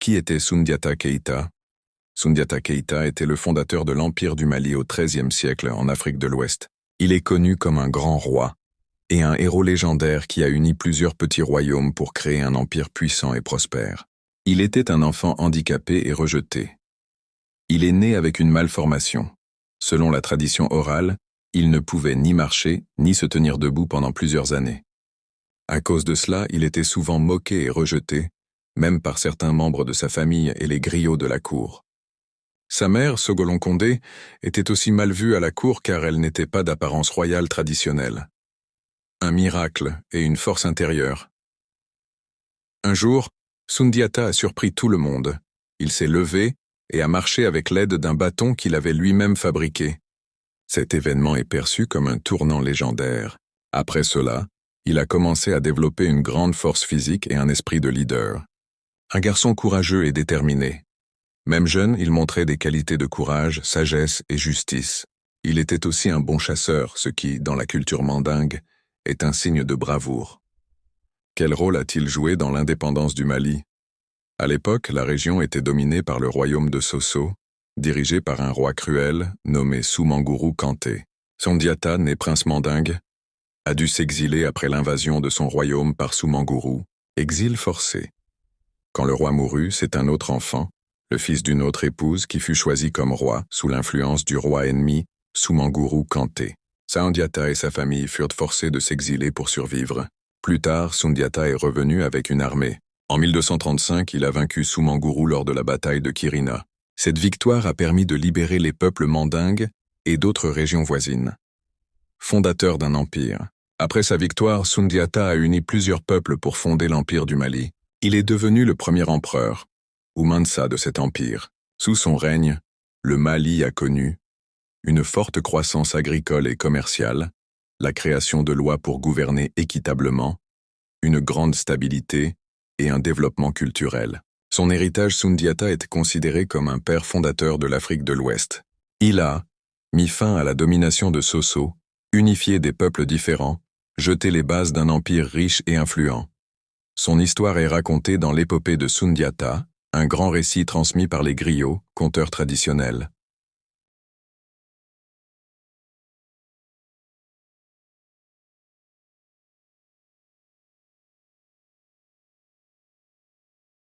Qui était Soundiata Keïta? Soundiata Keïta était le fondateur de l'Empire du Mali au XIIIe siècle en Afrique de l'Ouest. Il est connu comme un grand roi et un héros légendaire qui a uni plusieurs petits royaumes pour créer un empire puissant et prospère. Il était un enfant handicapé et rejeté. Il est né avec une malformation. Selon la tradition orale, il ne pouvait ni marcher ni se tenir debout pendant plusieurs années. À cause de cela, il était souvent moqué et rejeté, même par certains membres de sa famille et les griots de la cour. Sa mère, Sogolon Condé, était aussi mal vue à la cour car elle n'était pas d'apparence royale traditionnelle. Un miracle et une force intérieure. Un jour, Soundiata a surpris tout le monde. Il s'est levé et a marché avec l'aide d'un bâton qu'il avait lui-même fabriqué. Cet événement est perçu comme un tournant légendaire. Après cela, il a commencé à développer une grande force physique et un esprit de leader. Un garçon courageux et déterminé. Même jeune, il montrait des qualités de courage, sagesse et justice. Il était aussi un bon chasseur, ce qui, dans la culture mandingue, est un signe de bravoure. Quel rôle a-t-il joué dans l'indépendance du Mali? À l'époque, la région était dominée par le royaume de Sosso, dirigé par un roi cruel nommé Soumangourou Kanté. Soundiata, né prince mandingue, a dû s'exiler après l'invasion de son royaume par Soumangourou, exil forcé. Quand le roi mourut, c'est un autre enfant, le fils d'une autre épouse qui fut choisi comme roi sous l'influence du roi ennemi Soumangourou Kanté. Soundiata et sa famille furent forcés de s'exiler pour survivre. Plus tard, Soundiata est revenu avec une armée. En 1235, il a vaincu Soumangourou lors de la bataille de Kirina. Cette victoire a permis de libérer les peuples mandingues et d'autres régions voisines. Fondateur d'un empire. Après sa victoire, Soundiata a uni plusieurs peuples pour fonder l'empire du Mali. Il est devenu le premier empereur, ou Mansa de cet empire. Sous son règne, le Mali a connu une forte croissance agricole et commerciale, la création de lois pour gouverner équitablement, une grande stabilité et un développement culturel. Son héritage Soundiata est considéré comme un père fondateur de l'Afrique de l'Ouest. Il a mis fin à la domination de Sosso, unifié des peuples différents, jeté les bases d'un empire riche et influent. Son histoire est racontée dans l'épopée de Soundiata, un grand récit transmis par les griots, conteurs traditionnels.